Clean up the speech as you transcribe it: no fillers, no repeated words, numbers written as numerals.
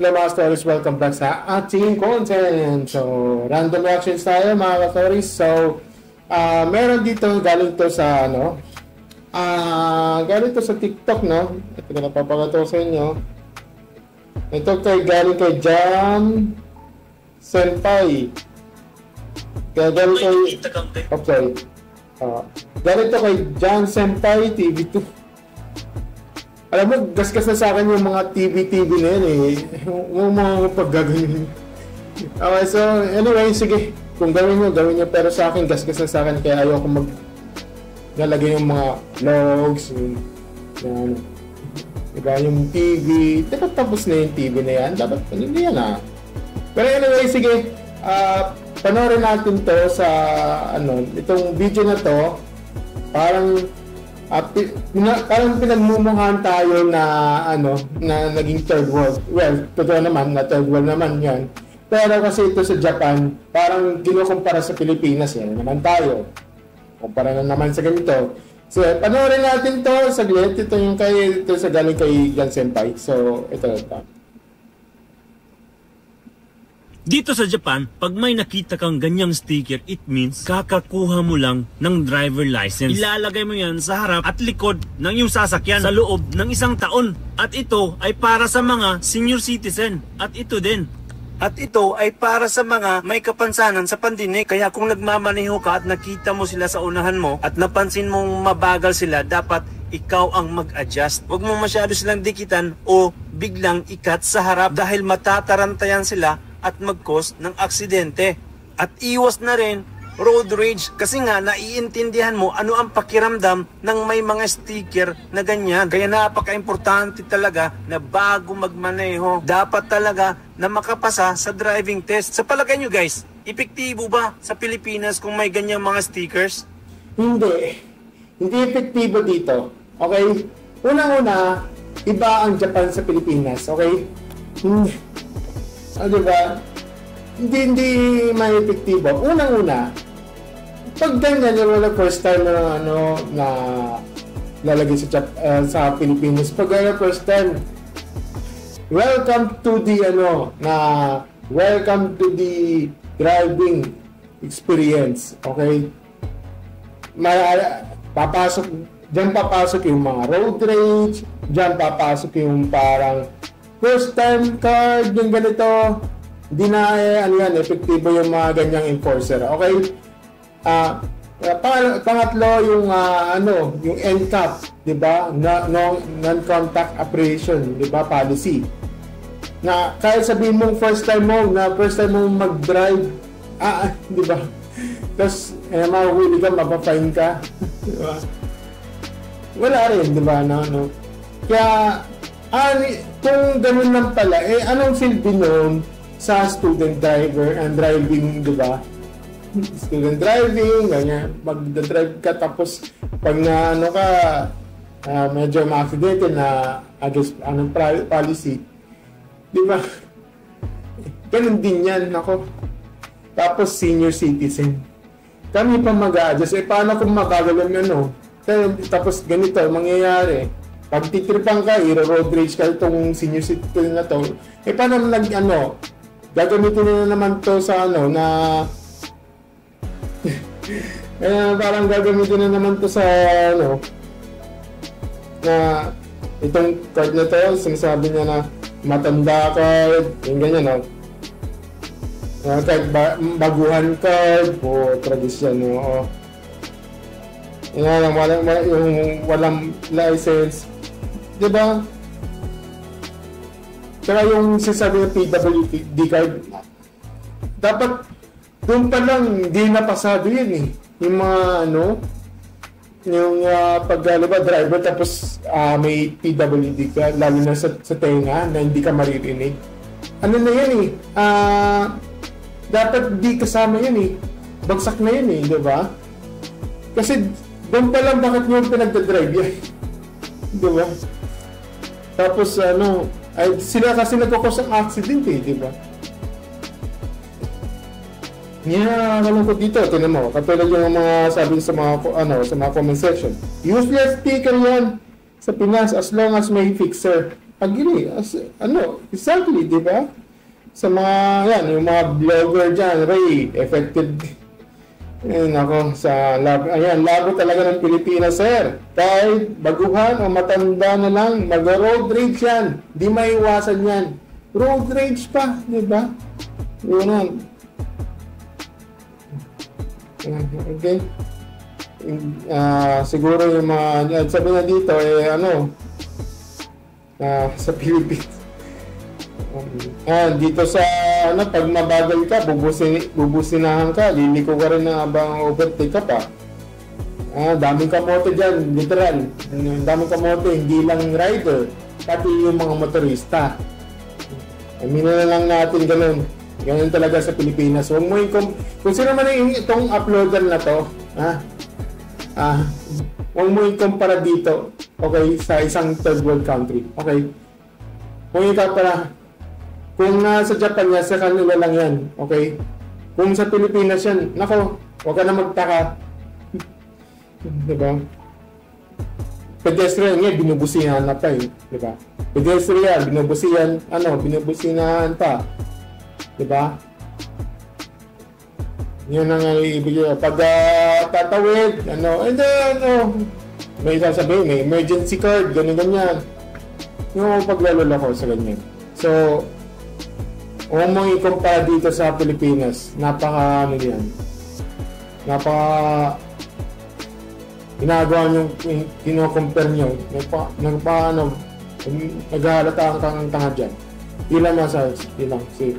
Hello mga stories, welcome back sa ating content. So, random reactions tayo mga stories. So, meron dito galing to sa galing to sa TikTok, no? Ito na napapagato sa inyo. Ito galing kay Jam Senpai. Galing kay galing to kay Jam Senpai TV2. Alam mo, gasgas na sa akin yung mga TV na yan eh. Yung mga paggaganyan. Okay, so anyway, sige. Kung gawin nyo. Pero sa akin, gasgas na sa akin. Kaya ayoko nalagay yung mga logs. Diba, yung TV. Dapat tapos na yung TV na yan. Dapat, hindi yan ah. Pero anyway, sige. Panoorin natin to sa, itong video na to. Parang pinagmumukhaan tayo na na naging third world. Well, totoo naman na third world naman 'yan. Pero kasi ito sa Japan, parang kinukumpara sa Pilipinas yan naman tayo. Kumpara na naman sa ganito. So, panoorin natin to saglit. Ito yung ito sa galing kay Jan Senpai. So, ito. Dito sa Japan, pag may nakita kang ganyang sticker, it means kakakuha mo lang ng driver license. Ilalagay mo yan sa harap at likod ng iyong sasakyan sa loob ng 1 taon. At ito ay para sa mga senior citizen. At ito din. At ito ay para sa mga may kapansanan sa pandinig. Kaya kung nagmamaneho ka at nakita mo sila sa unahan mo at napansin mong mabagal sila, dapat ikaw ang mag-adjust. Huwag mo masyado silang dikitan o biglang ikat sa harap dahil matatarantayan sila at mag-cause ng aksidente. At iwas na rin road rage kasi nga naiintindihan mo ano ang pakiramdam ng may mga sticker na ganyan. Kaya napaka-importante talaga na bago magmaneho, dapat talaga na makapasa sa driving test. Sa palagay nyo guys, epektibo ba sa Pilipinas kung may ganyang mga stickers? Hindi epektibo dito. Okay? Unang-una, iba ang Japan sa Pilipinas. Okay? Diba? Hindi may epektibo. Unang-una, pag ganyan yung first time na na lalagay sa Pilipinas, pag first time, welcome to the welcome to the driving experience. Okay? Papasok yung mga road rage, diyan papasok yung parang first time card, yung ganito, hindi na epektibo yung mga ganyang enforcer. Okay? Pangatlo, yung yung NCAP, di ba? Non-contact apprehension, di ba? Policy. Na kahit sabihin mong first time mong mag-drive, di ba? Tapos, mahuhuli ka, mapafine ka. Di ba? Wala rin, di ba? Kaya, kung ganun lang pala, anong silbi nun sa student driver and driving, di ba? Student driving, ganyan. Mag-drive ka tapos pag medyo ma-accidente na against private policy, di ba? Ganun din yan, ako. Tapos senior citizen. Kami pa mag-a-adjust. Paano kung mabagal yung tapos ganito, mangyayari. Pag titripan ka, road rage ka itong senior citizen na to, paano gagamitin na naman to sa parang gagamitin na naman to sa na itong card na to, sinasabi niya na matanda card, yung ganyan, card baguhan card, o tradisyon, yung walang license. Diba? Kaya yung sinasabi ng PWD card, dapat doon pa lang hindi napasado yun eh. Yung mga yung driver tapos may PWD card, lalo na sa tenga na hindi ka maririnig. Na yan eh. Dapat di kasama yan eh. Bagsak na yan eh, diba? Kasi doon pa lang bakit nyo pinagdadrive yan. Diba? Tapos sila kasi nagkakos ang accident eh, di ba? Kalungkot dito, tinan mo, katulad yung mga sabi sa mga comment section. Useless sticker yan sa Pinas as long as may fixer. agree. Exactly, di ba? Sa mga, yan, yung mga vlogger dyan, Ray, effective. Nako, labo talaga ng Pilipinas, sir. Kahit baguhan o matanda na lang, mag-road rage yan. Di maiwasan yan. Road rage pa, di ba? Yun. Okay. Siguro yung mga, sabi na dito, sa Philippines. Dito sa pag mabagal ka, bubusinahan ka, liliko ka rin na abang overtake ka pa. Daming kamote dyan, literal. Daming kamote, hindi lang rider, pati yung mga motorista. Aminin na lang natin ganun. Ganun talaga sa Pilipinas. Huwag mo kung sino man itong uploader na to, huwag mo i-compara dito, okay, sa isang third world country. Okay? Kung ikaw pala, kung nasa Japan yan, sa kanila lang yan. Okay? Kung sa Pilipinas yan, nako, huwag ka na magtaka. Diba? Pedestrian nga, binubusinahan na pa eh. Diba? Pedestrian, binubusinahan pa. Diba? Yun ang ibig yun. Pag tatawid, may sasabihin, may emergency card, ganyan. Yung paglalala ko sa ganyan. So, huwag mong i-compare dito sa Pilipinas. Ginagawa nyo, kino-compare nyo. Naghahalata ang tanga dyan. Ilang masasabi, ilang. See.